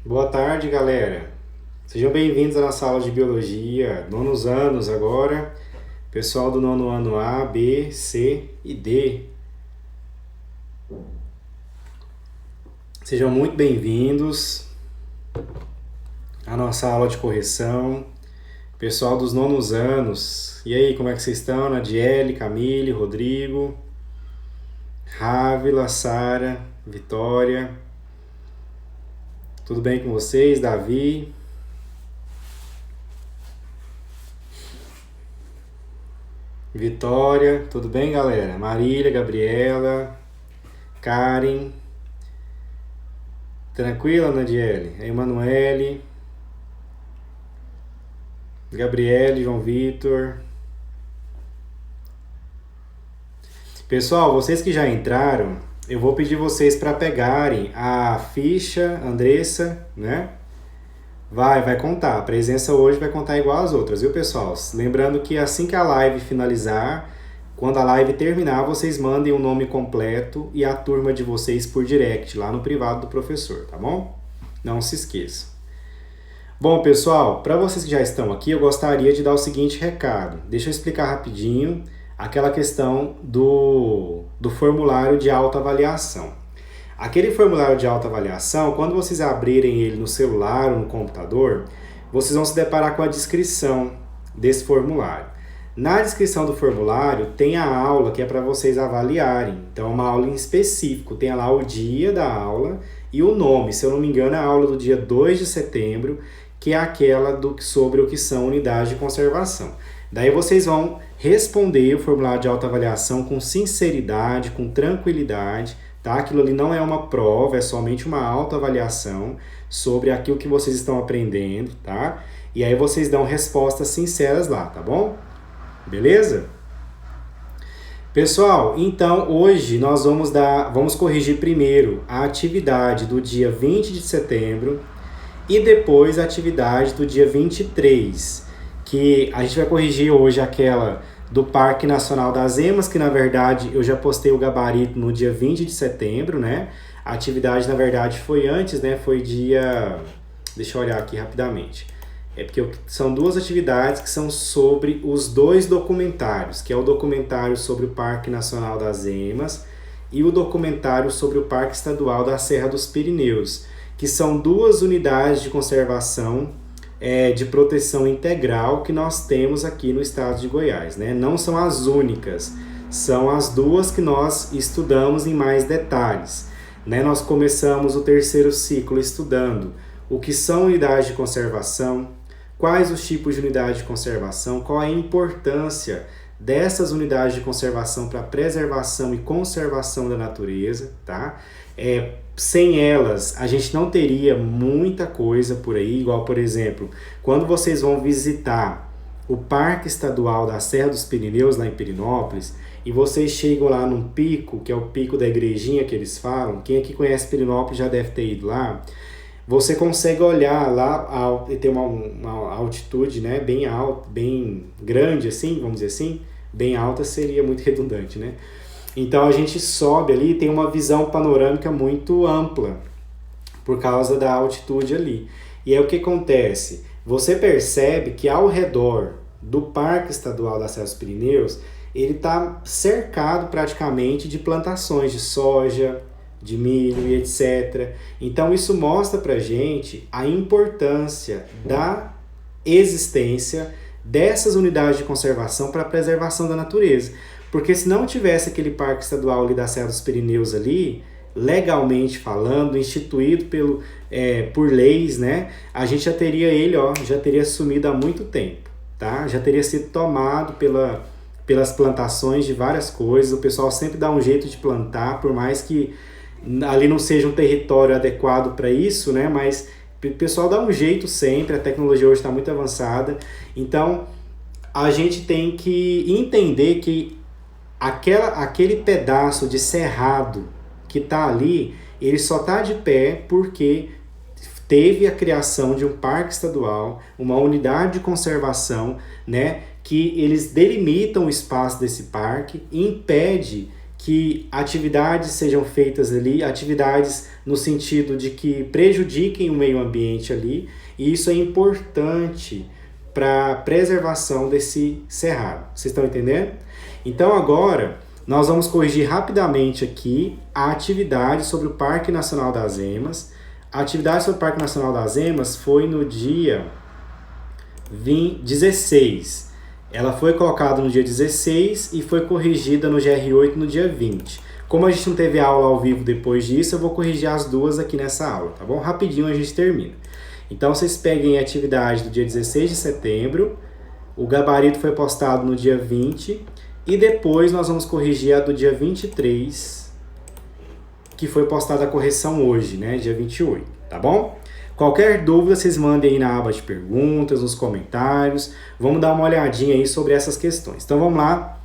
Boa tarde, galera. Sejam bem-vindos à nossa aula de biologia, nonos anos agora. Pessoal do nono ano A, B, C e D. Sejam muito bem-vindos à nossa aula de correção. Pessoal dos nonos anos. E aí, como é que vocês estão? Nadiele, Camille, Rodrigo, Rávila, Sara, Vitória. Tudo bem com vocês? Davi? Vitória, tudo bem, galera? Marília, Gabriela, Karen. Tranquila, Nadiele? Emanuele, Gabriele, João Vitor. Pessoal, vocês que já entraram, eu vou pedir vocês para pegarem a ficha, Andressa, né? Vai contar. A presença hoje vai contar igual às outras, viu, pessoal? Lembrando que assim que a live finalizar, quando a live terminar, vocês mandem o nome completo e a turma de vocês por direct, lá no privado do professor, tá bom? Não se esqueçam. Bom, pessoal, para vocês que já estão aqui, eu gostaria de dar o seguinte recado. Deixa eu explicar rapidinho aquela questão do formulário de autoavaliação. Aquele formulário de autoavaliação, quando vocês abrirem ele no celular ou no computador, vocês vão se deparar com a descrição desse formulário. Na descrição do formulário tem a aula que é para vocês avaliarem. Então, é uma aula em específico. Tem lá o dia da aula e o nome. Se eu não me engano, é a aula do dia 2 de setembro, que é aquela sobre o que são unidades de conservação. Daí vocês vão responder o formulário de autoavaliação com sinceridade, com tranquilidade, tá? Aquilo ali não é uma prova, é somente uma autoavaliação sobre aquilo que vocês estão aprendendo, tá? E aí vocês dão respostas sinceras lá, tá bom? Beleza? Pessoal, então hoje nós vamos corrigir primeiro a atividade do dia 20 de setembro e depois a atividade do dia 23, que a gente vai corrigir hoje aquela do Parque Nacional das Emas, que na verdade eu já postei o gabarito no dia 20 de setembro, né? A atividade na verdade foi antes, né? Foi dia... Deixa eu olhar aqui rapidamente. É porque são duas atividades que são sobre os dois documentários, que é o documentário sobre o Parque Nacional das Emas e o documentário sobre o Parque Estadual da Serra dos Pirineus, que são duas unidades de conservação de proteção integral que nós temos aqui no estado de Goiás, né? Não são as únicas, são as duas que nós estudamos em mais detalhes, né? Nós começamos o terceiro ciclo estudando o que são unidades de conservação, quais os tipos de unidade de conservação, qual a importância dessas unidades de conservação para a preservação e conservação da natureza, tá? Sem elas, a gente não teria muita coisa por aí, igual, por exemplo, quando vocês vão visitar o Parque Estadual da Serra dos Pirineus, lá em Pirinópolis, e vocês chegam lá num pico, que é o pico da igrejinha que eles falam, quem aqui conhece Pirinópolis já deve ter ido lá, você consegue olhar lá e ter uma altitude, né, bem alta, bem grande assim, vamos dizer assim, bem alta seria muito redundante, né? Então a gente sobe ali e tem uma visão panorâmica muito ampla por causa da altitude ali. E aí o que acontece? Você percebe que ao redor do Parque Estadual da Serra dos Pirineus, ele está cercado praticamente de plantações de soja, de milho e etc. Então isso mostra pra gente a importância da existência dessas unidades de conservação para a preservação da natureza. Porque se não tivesse aquele Parque Estadual ali da Serra dos Pirineus ali, legalmente falando, instituído por leis, né? A gente já teria ele, já teria sumido há muito tempo, tá? Já teria sido tomado pelas plantações de várias coisas. O pessoal sempre dá um jeito de plantar, por mais que ali não seja um território adequado para isso, né? Mas o pessoal dá um jeito sempre, a tecnologia hoje está muito avançada. Então, a gente tem que entender que aquele pedaço de cerrado que está ali, ele só está de pé porque teve a criação de um parque estadual, uma unidade de conservação, né, que eles delimitam o espaço desse parque e impede que atividades sejam feitas ali, atividades no sentido de que prejudiquem o meio ambiente ali, e isso é importante para a preservação desse cerrado. Vocês estão entendendo? Então agora nós vamos corrigir rapidamente aqui a atividade sobre o Parque Nacional das Emas. A atividade sobre o Parque Nacional das Emas foi no dia 16. Ela foi colocada no dia 16 e foi corrigida no GR8 no dia 20. Como a gente não teve aula ao vivo depois disso, eu vou corrigir as duas aqui nessa aula, tá bom? Rapidinho a gente termina. Então vocês peguem a atividade do dia 16 de setembro, o gabarito foi postado no dia 20 e depois nós vamos corrigir a do dia 23, que foi postada a correção hoje, né? Dia 28, tá bom? Qualquer dúvida, vocês mandem aí na aba de perguntas, nos comentários. Vamos dar uma olhadinha aí sobre essas questões. Então vamos lá.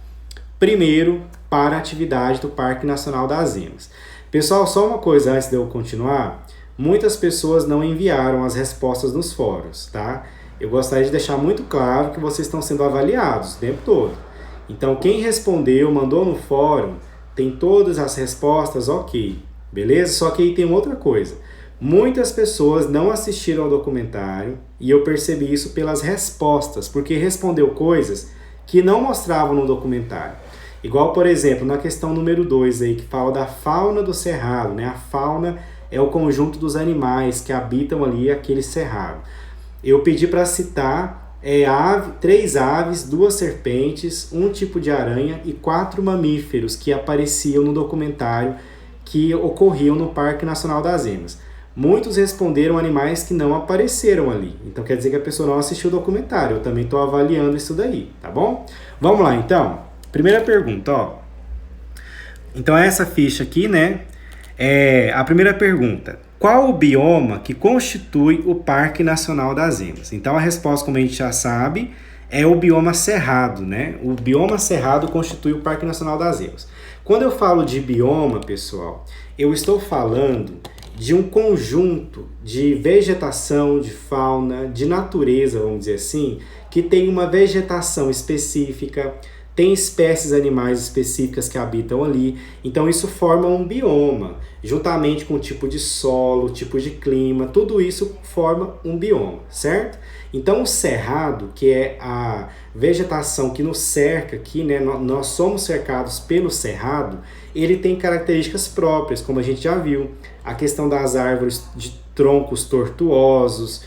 Primeiro, para a atividade do Parque Nacional das Emas. Pessoal, só uma coisa antes de eu continuar. Muitas pessoas não enviaram as respostas nos fóruns, tá? Eu gostaria de deixar muito claro que vocês estão sendo avaliados o tempo todo. Então quem respondeu, mandou no fórum, tem todas as respostas, ok. Beleza? Só que aí tem outra coisa. Muitas pessoas não assistiram ao documentário e eu percebi isso pelas respostas, porque respondeu coisas que não mostravam no documentário. Igual, por exemplo, na questão número 2 aí, que fala da fauna do cerrado, né? A fauna é o conjunto dos animais que habitam ali aquele cerrado. Eu pedi para citar 3 aves, 2 serpentes, 1 tipo de aranha e 4 mamíferos que apareciam no documentário que ocorriam no Parque Nacional das Emas. Muitos responderam animais que não apareceram ali. Então quer dizer que a pessoa não assistiu o documentário. Eu também estou avaliando isso daí, tá bom? Vamos lá então. Primeira pergunta, ó. Então essa ficha aqui, né? A primeira pergunta. Qual o bioma que constitui o Parque Nacional das Emas? Então a resposta, como a gente já sabe, é o bioma cerrado, né? O bioma cerrado constitui o Parque Nacional das Emas. Quando eu falo de bioma, pessoal, eu estou falando de um conjunto de vegetação, de fauna, de natureza, vamos dizer assim, que tem uma vegetação específica, tem espécies animais específicas que habitam ali, então isso forma um bioma, juntamente com o tipo de solo, tipo de clima, tudo isso forma um bioma, certo? Então o cerrado, que é a vegetação que nos cerca aqui, né, nós somos cercados pelo cerrado, ele tem características próprias, como a gente já viu, a questão das árvores de troncos tortuosos,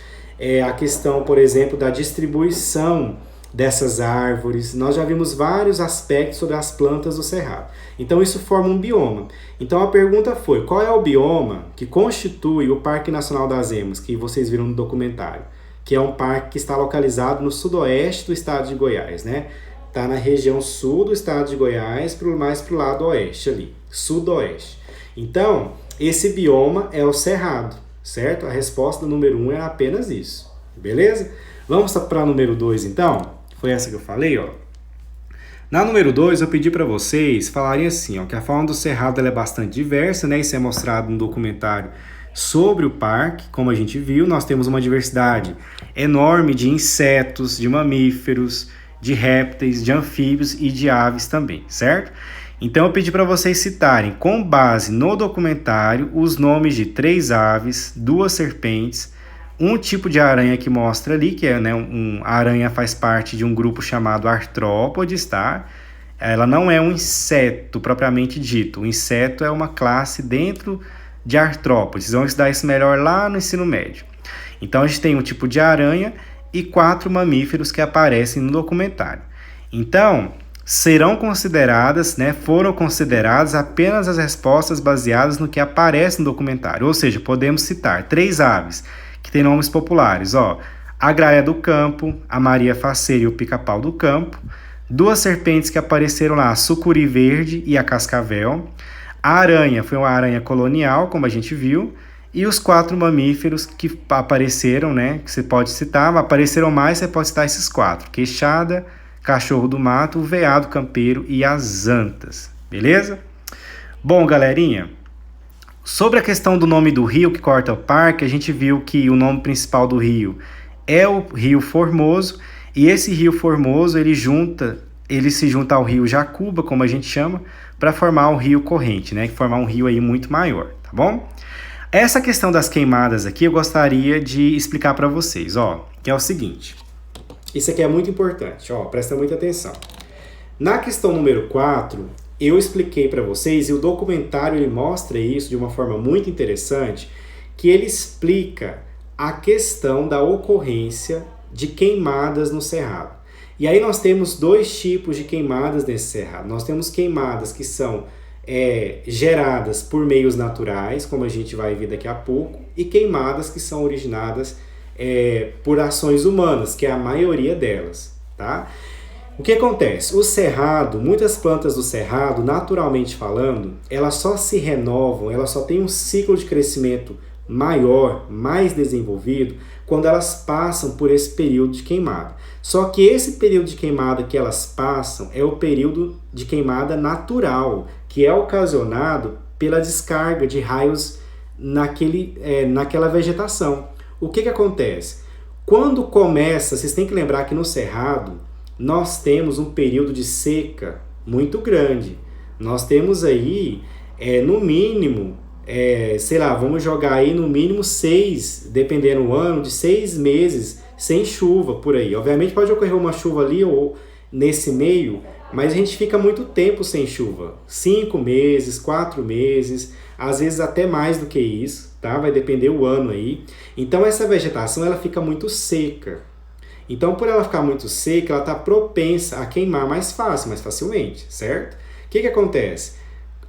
a questão, por exemplo, da distribuição dessas árvores. Nós já vimos vários aspectos sobre as plantas do cerrado. Então isso forma um bioma. Então a pergunta foi, qual é o bioma que constitui o Parque Nacional das Emas, que vocês viram no documentário? Que é um parque que está localizado no sudoeste do estado de Goiás, né? Está na região sul do estado de Goiás, mais para o lado oeste ali, sudoeste. Então, esse bioma é o cerrado, certo? A resposta do número 1 é apenas isso, beleza? Vamos para a número 2 então? Foi essa que eu falei, ó. Na número 2, eu pedi para vocês falarem assim, ó, que a fauna do cerrado ela é bastante diversa, né? Isso é mostrado no documentário sobre o parque, como a gente viu. Nós temos uma diversidade enorme de insetos, de mamíferos, de répteis, de anfíbios e de aves também, certo? Então eu pedi para vocês citarem, com base no documentário, os nomes de 3 aves, 2 serpentes, um tipo de aranha que mostra ali, que é, né, a aranha faz parte de um grupo chamado artrópodes, tá? Ela não é um inseto propriamente dito. O inseto é uma classe dentro de artrópodes. Vocês vão estudar isso melhor lá no ensino médio. Então a gente tem um tipo de aranha e 4 mamíferos que aparecem no documentário. Então, serão consideradas, né, foram consideradas apenas as respostas baseadas no que aparece no documentário. Ou seja, podemos citar 3 aves que têm nomes populares, ó, a graia do campo, a maria faceira e o pica-pau do campo, 2 serpentes que apareceram lá, a sucuri verde e a cascavel, a aranha foi uma aranha colonial, como a gente viu, e os 4 mamíferos que apareceram, né, que você pode citar, apareceram mais, você pode citar esses 4, queixada, cachorro do mato, o veado campeiro e as antas, beleza? Bom, galerinha, sobre a questão do nome do rio que corta o parque, a gente viu que o nome principal do rio é o Rio Formoso, e esse Rio Formoso ele se junta ao Rio Jacuba, como a gente chama, para formar um rio corrente, né? Formar um rio aí muito maior, tá bom? Essa questão das queimadas aqui eu gostaria de explicar para vocês, ó, que é o seguinte. Isso aqui é muito importante, ó, presta muita atenção. Na questão número 4, eu expliquei para vocês, e o documentário ele mostra isso de uma forma muito interessante, que ele explica a questão da ocorrência de queimadas no cerrado. E aí nós temos dois tipos de queimadas nesse cerrado. Nós temos queimadas que são geradas por meios naturais, como a gente vai ver daqui a pouco, e queimadas que são originadas por ações humanas, que é a maioria delas, tá? O que acontece? O cerrado, muitas plantas do cerrado, naturalmente falando, elas só se renovam, elas só têm um ciclo de crescimento maior, mais desenvolvido, quando elas passam por esse período de queimada. Só que esse período de queimada que elas passam é o período de queimada natural, que é ocasionado pela descarga de raios naquela vegetação. O que acontece? Quando começa, vocês têm que lembrar que no cerrado nós temos um período de seca muito grande. Nós temos aí, no mínimo, sei lá, vamos jogar aí no mínimo 6, dependendo do ano, de 6 meses sem chuva por aí. Obviamente pode ocorrer uma chuva ali ou nesse meio, mas a gente fica muito tempo sem chuva. 5 meses, 4 meses, às vezes até mais do que isso, tá? Vai depender do ano aí. Então essa vegetação ela fica muito seca. Então por ela ficar muito seca, ela está propensa a queimar mais facilmente, certo? O que acontece?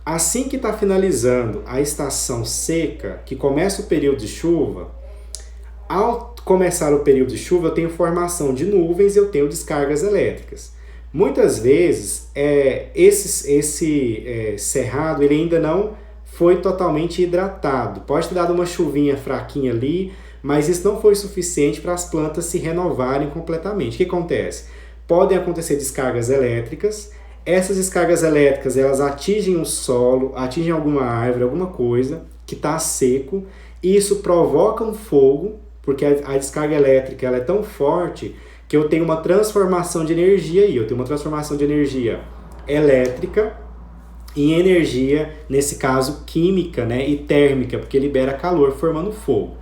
Assim que está finalizando a estação seca, que começa o período de chuva, ao começar o período de chuva eu tenho formação de nuvens e eu tenho descargas elétricas. Muitas vezes esse cerrado ele ainda não foi totalmente hidratado. Pode ter dado uma chuvinha fraquinha ali, mas isso não foi suficiente para as plantas se renovarem completamente. O que acontece? Podem acontecer descargas elétricas. Essas descargas elétricas elas atingem o solo, atingem alguma árvore, alguma coisa que está seco. E isso provoca um fogo, porque a descarga elétrica ela é tão forte que eu tenho uma transformação de energia aí. Eu tenho uma transformação de energia elétrica em energia, nesse caso, química, né, e térmica, porque libera calor formando fogo.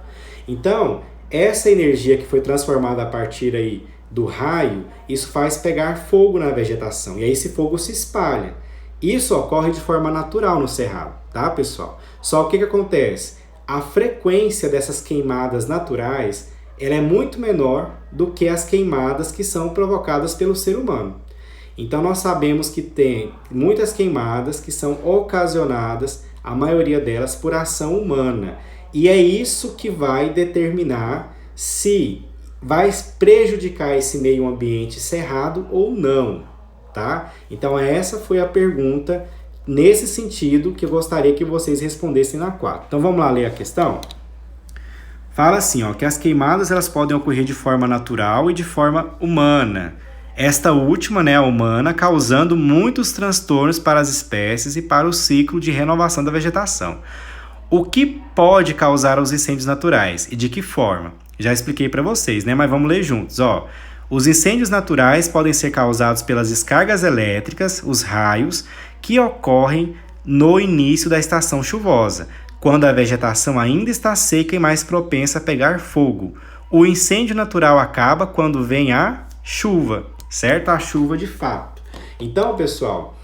Então, essa energia que foi transformada a partir aí do raio, isso faz pegar fogo na vegetação, e aí esse fogo se espalha. Isso ocorre de forma natural no cerrado, tá, pessoal? Só que o que acontece? A frequência dessas queimadas naturais, ela é muito menor do que as queimadas que são provocadas pelo ser humano. Então nós sabemos que tem muitas queimadas que são ocasionadas, a maioria delas, por ação humana. E é isso que vai determinar se vai prejudicar esse meio ambiente cerrado ou não, tá? Então essa foi a pergunta nesse sentido que eu gostaria que vocês respondessem na 4. Então vamos lá ler a questão? Fala assim, ó, que as queimadas elas podem ocorrer de forma natural e de forma humana. Esta última, né, a humana, causando muitos transtornos para as espécies e para o ciclo de renovação da vegetação. O que pode causar os incêndios naturais e de que forma? Já expliquei para vocês, né? Mas vamos ler juntos, ó. Os incêndios naturais podem ser causados pelas descargas elétricas, os raios, que ocorrem no início da estação chuvosa, quando a vegetação ainda está seca e mais propensa a pegar fogo. O incêndio natural acaba quando vem a chuva, certo? A chuva de fato. Então, pessoal,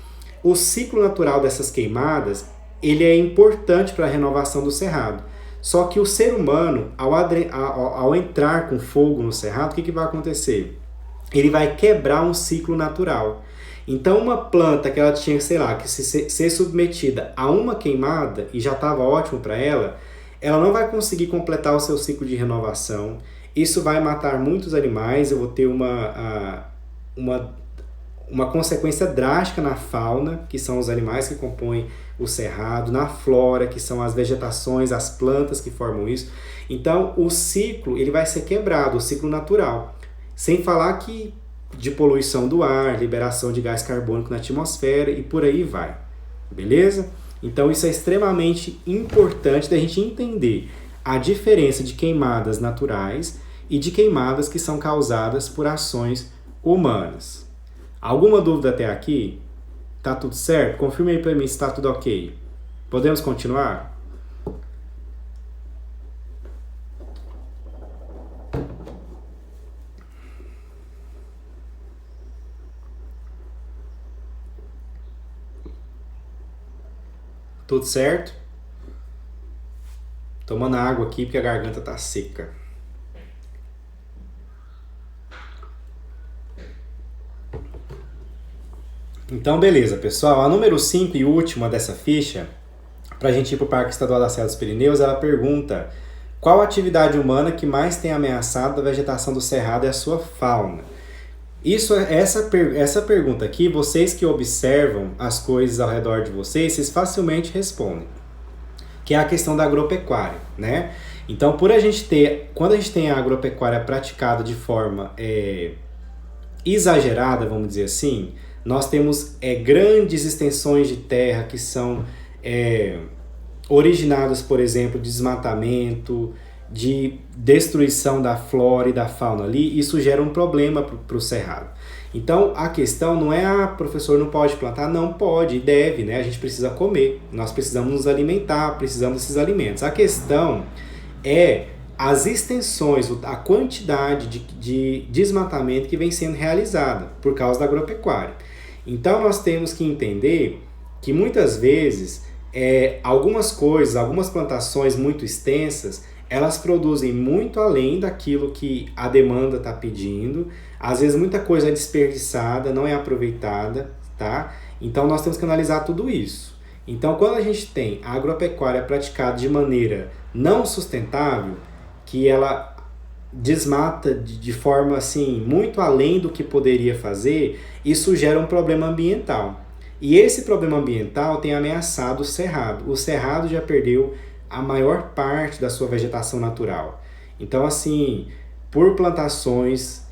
o ciclo natural dessas queimadas, ele é importante para a renovação do cerrado. Só que o ser humano, ao entrar com fogo no cerrado, o que vai acontecer? Ele vai quebrar um ciclo natural. Então uma planta que ela tinha, sei lá, que ser submetida a uma queimada e já estava ótimo para ela, ela não vai conseguir completar o seu ciclo de renovação. Isso vai matar muitos animais, eu vou ter uma consequência drástica na fauna, que são os animais que compõem o cerrado, na flora, que são as vegetações, as plantas que formam isso. Então o ciclo ele vai ser quebrado, o ciclo natural. Sem falar que de poluição do ar, liberação de gás carbônico na atmosfera e por aí vai. Beleza? Então isso é extremamente importante da gente entender a diferença de queimadas naturais e de queimadas que são causadas por ações humanas. Alguma dúvida até aqui? Tá tudo certo? Confirme aí para mim se tá tudo ok. Podemos continuar? Tudo certo? Tomando água aqui porque a garganta tá seca. Então, beleza, pessoal. A número 5 e última dessa ficha, para a gente ir para o Parque Estadual da Serra dos Pirineus, ela pergunta: qual a atividade humana que mais tem ameaçado a vegetação do Cerrado e a sua fauna? Essa pergunta aqui, vocês que observam as coisas ao redor de vocês facilmente respondem, que é a questão da agropecuária, né? Então, quando a gente tem a agropecuária praticada de forma exagerada, vamos dizer assim, nós temos grandes extensões de terra que são originadas, por exemplo, de desmatamento, de destruição da flora e da fauna ali. Isso gera um problema para o cerrado. Então, a questão não é, professor, não pode plantar? Não pode e deve, né? A gente precisa comer, nós precisamos nos alimentar, precisamos desses alimentos. A questão é as extensões, a quantidade de desmatamento que vem sendo realizada por causa da agropecuária. Então, nós temos que entender que muitas vezes algumas coisas, algumas plantações muito extensas, elas produzem muito além daquilo que a demanda está pedindo. Às vezes muita coisa é desperdiçada, não é aproveitada, tá? Então nós temos que analisar tudo isso. Então quando a gente tem a agropecuária praticada de maneira não sustentável, que ela desmata de forma assim muito além do que poderia fazer, isso gera um problema ambiental. E esse problema ambiental tem ameaçado o cerrado. O cerrado já perdeu a maior parte da sua vegetação natural. Então, assim, por plantações,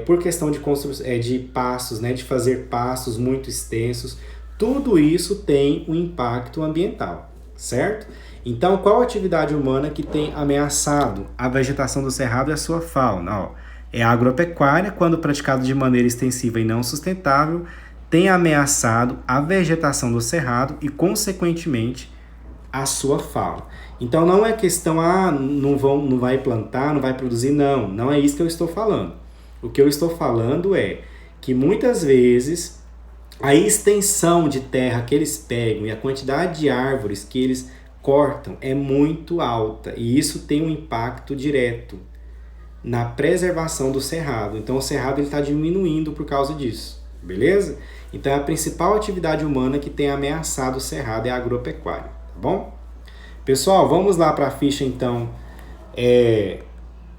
por questão de pastos, né, de fazer pastos muito extensos, tudo isso tem um impacto ambiental, certo? Então, qual a atividade humana que tem ameaçado a vegetação do cerrado e a sua fauna? Ó, é a agropecuária, quando praticada de maneira extensiva e não sustentável, tem ameaçado a vegetação do cerrado e, consequentemente, a sua fauna. Então não é questão, não vai plantar, não vai produzir, não é isso que eu estou falando. O que eu estou falando é que muitas vezes a extensão de terra que eles pegam e a quantidade de árvores que eles cortam é muito alta e isso tem um impacto direto na preservação do cerrado. Então o cerrado está diminuindo por causa disso, beleza? Então a principal atividade humana que tem ameaçado o cerrado é a agropecuária. Tá bom? Pessoal, vamos lá para a ficha então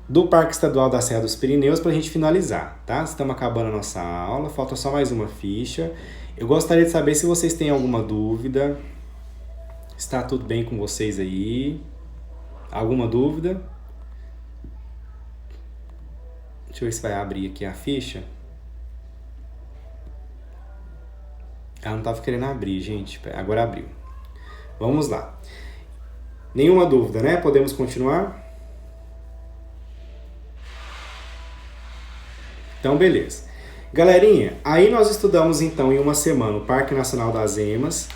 do Parque Estadual da Serra dos Pirineus para a gente finalizar, tá? Estamos acabando a nossa aula, falta só mais uma ficha. Eu gostaria de saber se vocês têm alguma dúvida. Está tudo bem com vocês aí? Alguma dúvida? Deixa eu ver se vai abrir aqui a ficha. Ela não estava querendo abrir, gente. Agora abriu. Vamos lá. Nenhuma dúvida, né? Podemos continuar? Então, beleza. Galerinha, aí nós estudamos então em uma semana o Parque Nacional das Emas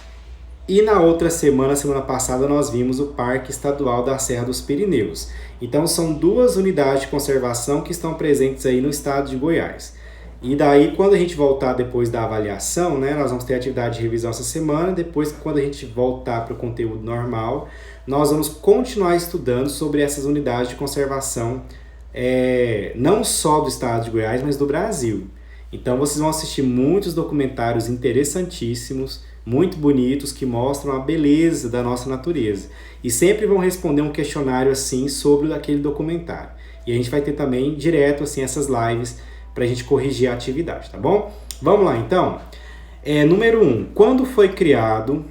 e na outra semana passada, nós vimos o Parque Estadual da Serra dos Pirineus. Então, são duas unidades de conservação que estão presentes aí no estado de Goiás. E daí, quando a gente voltar depois da avaliação, né, nós vamos ter atividade de revisão essa semana. Depois, quando a gente voltar para o conteúdo normal, nós vamos continuar estudando sobre essas unidades de conservação, não só do estado de Goiás, mas do Brasil. Então, vocês vão assistir muitos documentários interessantíssimos, muito bonitos, que mostram a beleza da nossa natureza. E sempre vão responder um questionário assim sobre aquele documentário. E a gente vai ter também direto assim essas lives para a gente corrigir a atividade, tá bom? Vamos lá, então. Número 1. Quando foi criado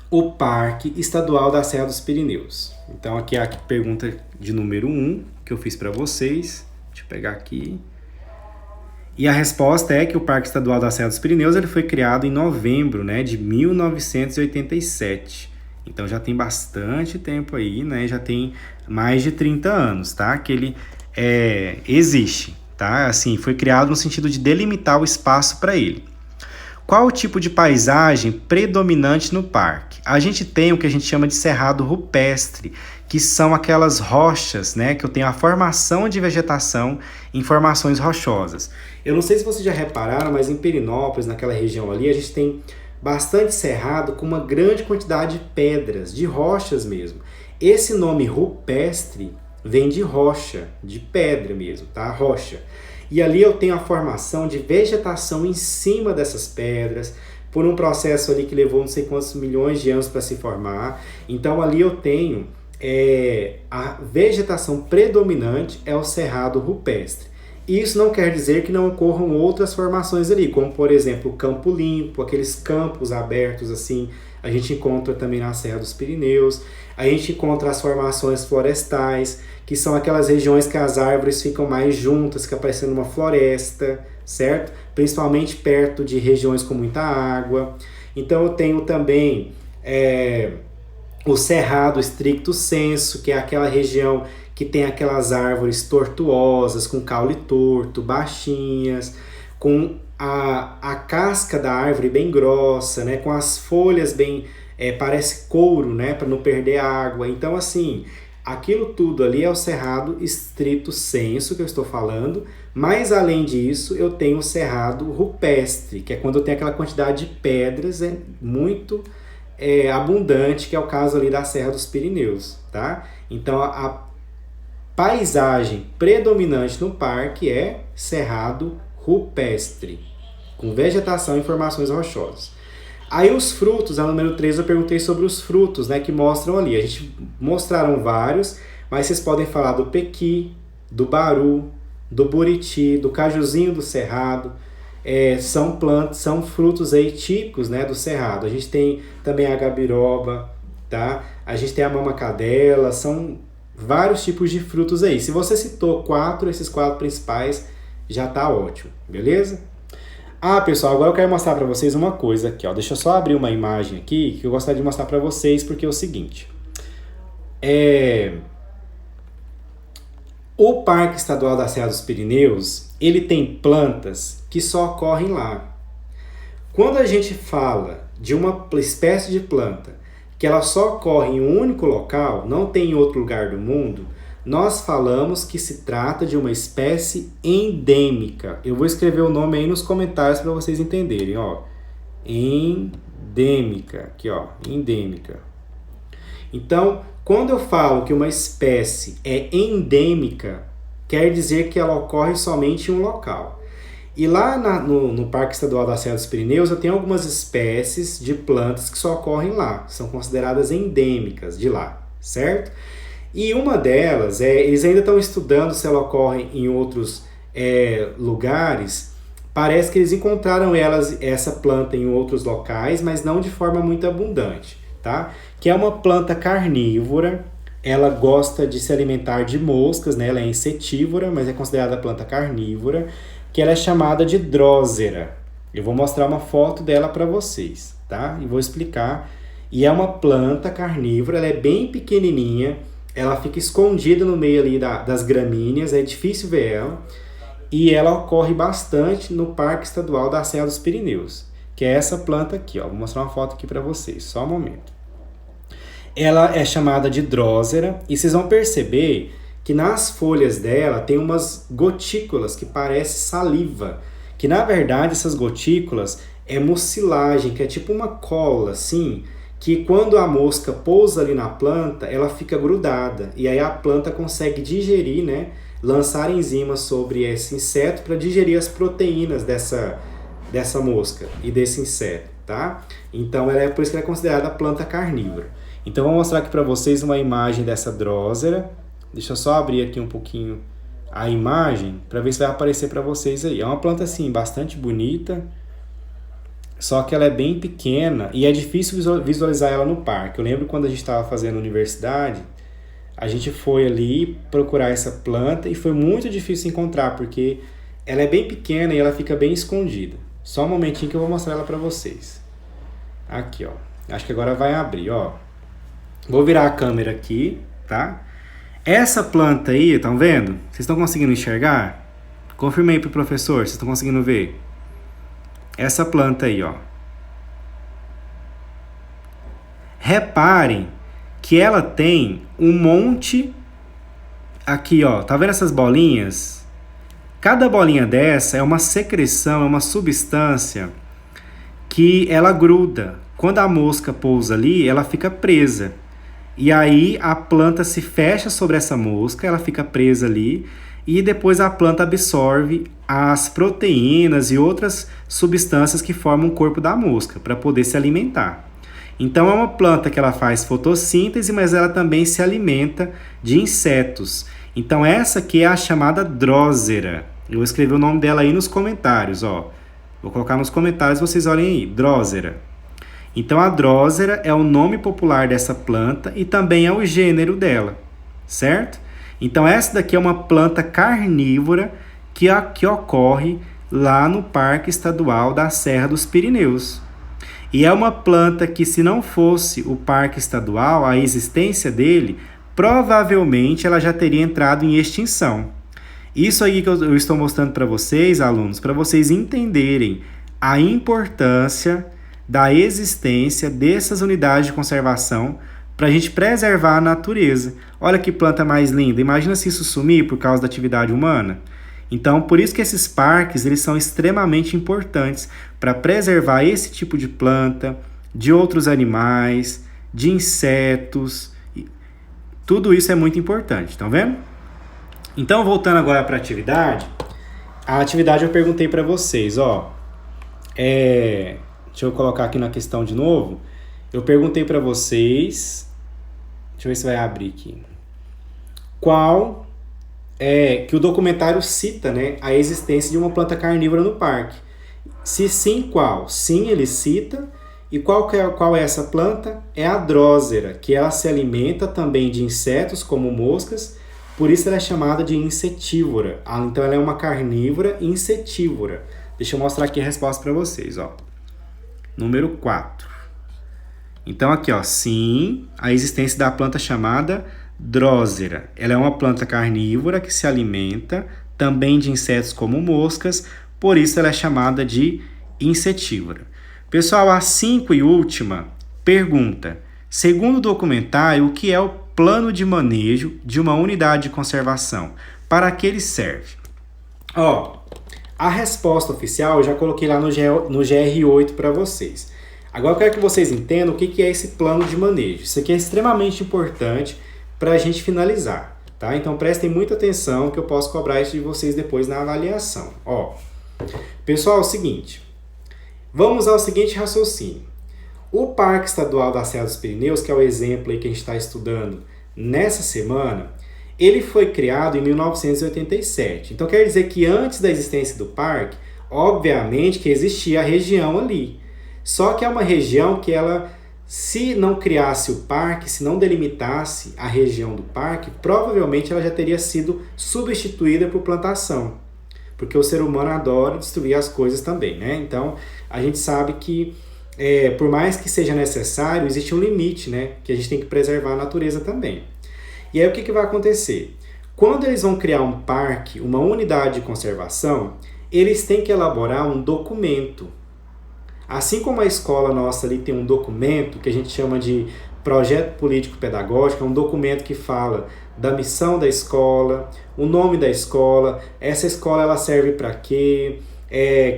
o Parque Estadual da Serra dos Pirineus? Então, aqui é a pergunta de número 1 que eu fiz para vocês. Deixa eu pegar aqui. E a resposta é que o Parque Estadual da Serra dos Pirineus ele foi criado em novembro, né, de 1987. Então, já tem bastante tempo aí, né? Já tem mais de 30 anos, tá? Que ele existe. Tá? Assim, foi criado no sentido de delimitar o espaço para ele. Qual o tipo de paisagem predominante no parque? A gente tem o que a gente chama de cerrado rupestre, que são aquelas rochas, né, que eu tenho a formação de vegetação em formações rochosas. Eu não sei se vocês já repararam, mas em Perinópolis, naquela região ali, a gente tem bastante cerrado com uma grande quantidade de pedras, de rochas mesmo. Esse nome rupestre vem de rocha, de pedra mesmo, tá? Rocha. E ali eu tenho a formação de vegetação em cima dessas pedras, por um processo ali que levou não sei quantos milhões de anos para se formar. Então ali eu tenho a vegetação predominante é o cerrado rupestre. Isso não quer dizer que não ocorram outras formações ali, como por exemplo o Campo Limpo, aqueles campos abertos assim, a gente encontra também na Serra dos Pirineus. A gente encontra as formações florestais, que são aquelas regiões que as árvores ficam mais juntas, que parecendo uma floresta, certo? Principalmente perto de regiões com muita água. Então eu tenho também o Cerrado stricto sensu, que é aquela região que tem aquelas árvores tortuosas, com caule torto, baixinhas, com a casca da árvore bem grossa, né? Com as folhas bem... parece couro, né? Para não perder água. Então, assim, aquilo tudo ali é o cerrado stricto sensu que eu estou falando, mas além disso, eu tenho o cerrado rupestre, que é quando eu tenho aquela quantidade de pedras muito abundante, que é o caso ali da Serra dos Pirineus, tá? Então, a paisagem predominante no parque é cerrado rupestre, com vegetação e formações rochosas. Aí os frutos, a número 3 eu perguntei sobre os frutos, né, que mostram ali. A gente mostraram vários, mas vocês podem falar do pequi, do baru, do buriti, do cajuzinho do cerrado. São plantas, são frutos aí típicos, né, do cerrado. A gente tem também a gabiroba, tá? A gente tem a mamacadela, são vários tipos de frutos aí. Se você citou esses quatro principais, já tá ótimo, beleza? Ah, pessoal, agora eu quero mostrar para vocês uma coisa aqui, ó. Deixa eu só abrir uma imagem aqui que eu gostaria de mostrar para vocês, porque é o seguinte. O Parque Estadual da Serra dos Pirineus, ele tem plantas que só ocorrem lá. Quando a gente fala de uma espécie de planta que ela só ocorre em um único local, não tem em outro lugar do mundo, nós falamos que se trata de uma espécie endêmica. Eu vou escrever o nome aí nos comentários para vocês entenderem, ó. Endêmica, aqui ó, endêmica. Então, quando eu falo que uma espécie é endêmica, quer dizer que ela ocorre somente em um local. E lá no Parque Estadual da Serra dos Pirineus, eu tenho algumas espécies de plantas que só ocorrem lá, são consideradas endêmicas de lá, certo? E uma delas, eles ainda estão estudando se ela ocorre em outros lugares. Parece que eles encontraram essa planta em outros locais, mas não de forma muito abundante, tá? Que é uma planta carnívora, ela gosta de se alimentar de moscas, né? Ela é insetívora, mas é considerada planta carnívora, que ela é chamada de drósera. Eu vou mostrar uma foto dela para vocês, tá? E vou explicar. E é uma planta carnívora, ela é bem pequenininha, ela fica escondida no meio ali das gramíneas, é difícil ver ela, e ela ocorre bastante no Parque Estadual da Serra dos Pirineus, que é essa planta aqui, ó. Vou mostrar uma foto aqui para vocês, só um momento. Ela é chamada de drósera, e vocês vão perceber que nas folhas dela tem umas gotículas que parecem saliva, que na verdade essas gotículas é mucilagem, que é tipo uma cola, assim, que quando a mosca pousa ali na planta, ela fica grudada. E aí a planta consegue digerir, né? Lançar enzimas sobre esse inseto para digerir as proteínas dessa mosca e desse inseto, tá? Então, por isso que ela é considerada planta carnívora. Então, vou mostrar aqui para vocês uma imagem dessa drósera. Deixa eu só abrir aqui um pouquinho a imagem para ver se vai aparecer para vocês aí. É uma planta, assim, bastante bonita. Só que ela é bem pequena e é difícil visualizar ela no parque. Eu lembro quando a gente estava fazendo universidade, a gente foi ali procurar essa planta e foi muito difícil encontrar, porque ela é bem pequena e ela fica bem escondida. Só um momentinho que eu vou mostrar ela para vocês. Aqui, ó. Acho que agora vai abrir, ó. Vou virar a câmera aqui, tá? Essa planta aí, estão vendo? Vocês estão conseguindo enxergar? Confirma aí pro professor, vocês estão conseguindo ver? essa planta aí, ó. Reparem que ela tem um monte aqui, ó. Tá vendo essas bolinhas? Cada bolinha dessa é uma secreção, é uma substância que ela gruda. Quando a mosca pousa ali, ela fica presa. E aí a planta se fecha sobre essa mosca, ela fica presa ali, e depois a planta absorve as proteínas e outras substâncias que formam o corpo da mosca para poder se alimentar. Então é uma planta que ela faz fotossíntese, mas ela também se alimenta de insetos. Então essa aqui é a chamada Drosera. Eu vou escrever o nome dela aí nos comentários, ó. Vou colocar nos comentários, vocês olhem aí, Drosera. Então a Drosera é o nome popular dessa planta e também é o gênero dela, certo? Então essa daqui é uma planta carnívora que ocorre lá no Parque Estadual da Serra dos Pirineus. E é uma planta que, se não fosse o Parque Estadual, a existência dele, provavelmente ela já teria entrado em extinção. Isso aí que eu estou mostrando para vocês, alunos, para vocês entenderem a importância da existência dessas unidades de conservação para a gente preservar a natureza. Olha que planta mais linda. Imagina se isso sumir por causa da atividade humana. Então, por isso que esses parques eles são extremamente importantes para preservar esse tipo de planta, de outros animais, de insetos. Tudo isso é muito importante, estão vendo? Então, voltando agora para a atividade eu perguntei para vocês, ó. Deixa eu colocar aqui na questão de novo. Eu perguntei para vocês, deixa eu ver se vai abrir aqui. Qual que o documentário cita, né, a existência de uma planta carnívora no parque? Se sim, qual? Sim, ele cita. E qual é essa planta? É a Drosera, que ela se alimenta também de insetos como moscas, por isso ela é chamada de insetívora. Então ela é uma carnívora insetívora. Deixa eu mostrar aqui a resposta para vocês, ó. Número 4. Então aqui, ó, sim, a existência da planta chamada Drosera. Ela é uma planta carnívora que se alimenta também de insetos como moscas, por isso ela é chamada de insetívora. Pessoal, a 5 e última pergunta. Segundo o documentário, o que é o plano de manejo de uma unidade de conservação? Para que ele serve? Ó, a resposta oficial eu já coloquei lá no GR8 para vocês. Agora eu quero que vocês entendam o que é esse plano de manejo. Isso aqui é extremamente importante para a gente finalizar, tá? Então prestem muita atenção que eu posso cobrar isso de vocês depois na avaliação. Ó, pessoal, é o seguinte. Vamos ao seguinte raciocínio. O Parque Estadual da Serra dos Pirineus, que é o exemplo aí que a gente está estudando nessa semana, ele foi criado em 1987. Então quer dizer que antes da existência do parque, obviamente que existia a região ali. Só que é uma região que ela, se não criasse o parque, se não delimitasse a região do parque, provavelmente ela já teria sido substituída por plantação. Porque o ser humano adora destruir as coisas também, né? Então, a gente sabe que, por mais que seja necessário, existe um limite, né? Que a gente tem que preservar a natureza também. E aí, o que vai acontecer? Quando eles vão criar um parque, uma unidade de conservação, eles têm que elaborar um documento. Assim como a escola nossa ali tem um documento que a gente chama de projeto político-pedagógico, é um documento que fala da missão da escola, o nome da escola, essa escola ela serve para quê,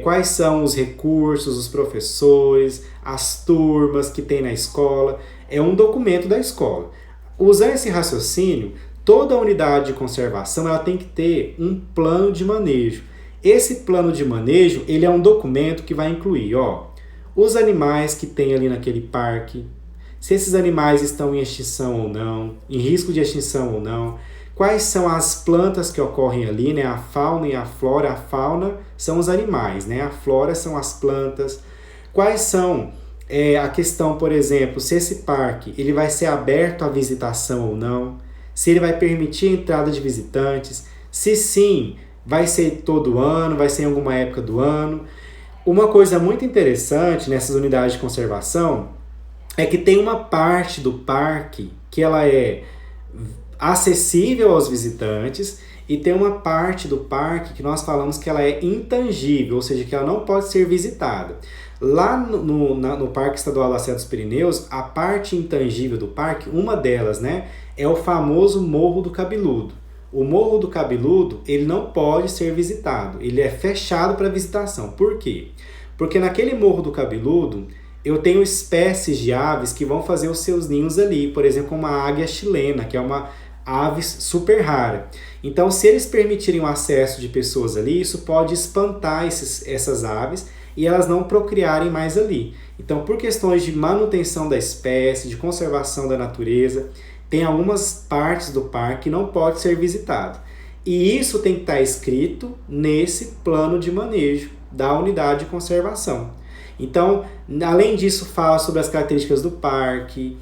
quais são os recursos, os professores, as turmas que tem na escola, é um documento da escola. Usando esse raciocínio, toda unidade de conservação ela tem que ter um plano de manejo. Esse plano de manejo ele é um documento que vai incluir os animais que tem ali naquele parque, se esses animais estão em extinção ou não, em risco de extinção ou não, quais são as plantas que ocorrem ali, né? A fauna e a flora. A fauna são os animais, né? A flora são as plantas. Quais são a questão, por exemplo, se esse parque ele vai ser aberto à visitação ou não, se ele vai permitir a entrada de visitantes, se sim, vai ser todo ano, vai ser em alguma época do ano. Uma coisa muito interessante nessas unidades de conservação é que tem uma parte do parque que ela é acessível aos visitantes, e tem uma parte do parque que nós falamos que ela é intangível, ou seja, que ela não pode ser visitada. Lá no Parque Estadual da Serra dos Pirineus, a parte intangível do parque, uma delas, né, é o famoso Morro do Cabeludo. O Morro do Cabeludo, ele não pode ser visitado, ele é fechado para visitação. Por quê? Porque naquele Morro do Cabeludo, eu tenho espécies de aves que vão fazer os seus ninhos ali, por exemplo, uma águia chilena, que é uma ave super rara. Então, se eles permitirem o acesso de pessoas ali, isso pode espantar essas aves e elas não procriarem mais ali. Então, por questões de manutenção da espécie, de conservação da natureza, tem algumas partes do parque que não pode ser visitado. E isso tem que estar escrito nesse plano de manejo da unidade de conservação. Então, além disso, fala sobre as características do parque,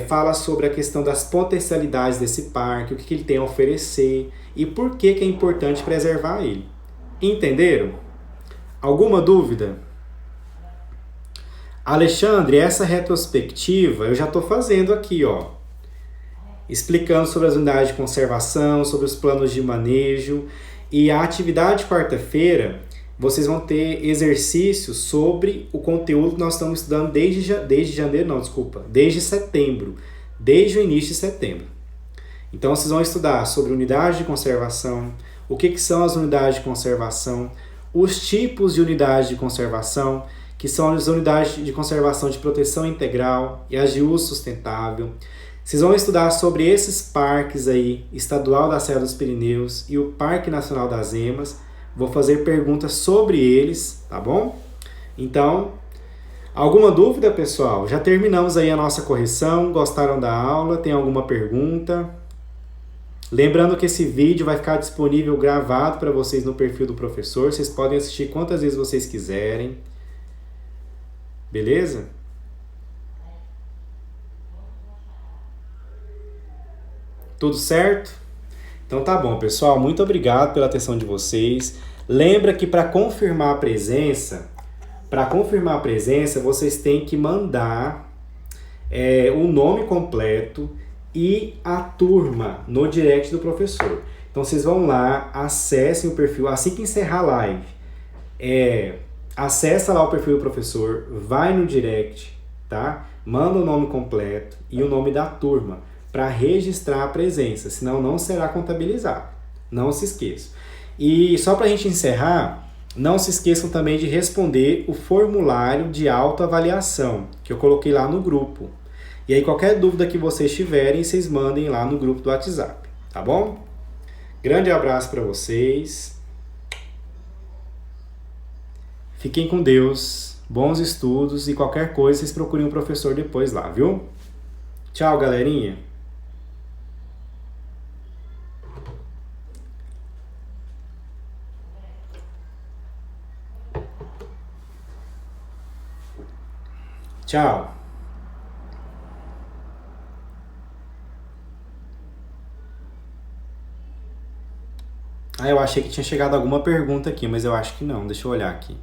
fala sobre a questão das potencialidades desse parque, o que ele tem a oferecer e por que é importante preservar ele. Entenderam? Alguma dúvida? Alexandre, essa retrospectiva eu já estou fazendo aqui, ó, explicando sobre as unidades de conservação, sobre os planos de manejo, e a atividade de quarta-feira vocês vão ter exercícios sobre o conteúdo que nós estamos estudando desde setembro, desde o início de setembro. Então vocês vão estudar sobre unidade de conservação, o que são as unidades de conservação, os tipos de unidades de conservação, que são as unidades de conservação de proteção integral e as de uso sustentável. Vocês vão estudar sobre esses parques aí, Estadual da Serra dos Pirineus e o Parque Nacional das Emas. Vou fazer perguntas sobre eles, tá bom? Então, alguma dúvida, pessoal? Já terminamos aí a nossa correção. Gostaram da aula? Tem alguma pergunta? Lembrando que esse vídeo vai ficar disponível gravado para vocês no perfil do professor. Vocês podem assistir quantas vezes vocês quiserem. Beleza? Tudo certo? Então tá bom, pessoal. Muito obrigado pela atenção de vocês. Lembra que para confirmar a presença, vocês têm que mandar o nome completo e a turma no direct do professor. Então vocês vão lá, acessem o perfil, assim que encerrar a live, acessa lá o perfil do professor, vai no direct, tá? Manda o nome completo e o nome da turma para registrar a presença, senão não será contabilizado. Não se esqueçam. E só para a gente encerrar, não se esqueçam também de responder o formulário de autoavaliação que eu coloquei lá no grupo. E aí qualquer dúvida que vocês tiverem, vocês mandem lá no grupo do WhatsApp, tá bom? Grande abraço para vocês. Fiquem com Deus, bons estudos e qualquer coisa vocês procurem um professor depois lá, viu? Tchau, galerinha. Tchau. Eu achei que tinha chegado alguma pergunta aqui, mas eu acho que não. Deixa eu olhar aqui.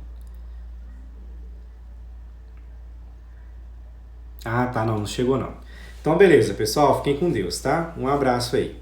Tá, não chegou não. Então beleza, pessoal, fiquem com Deus, tá? Um abraço aí.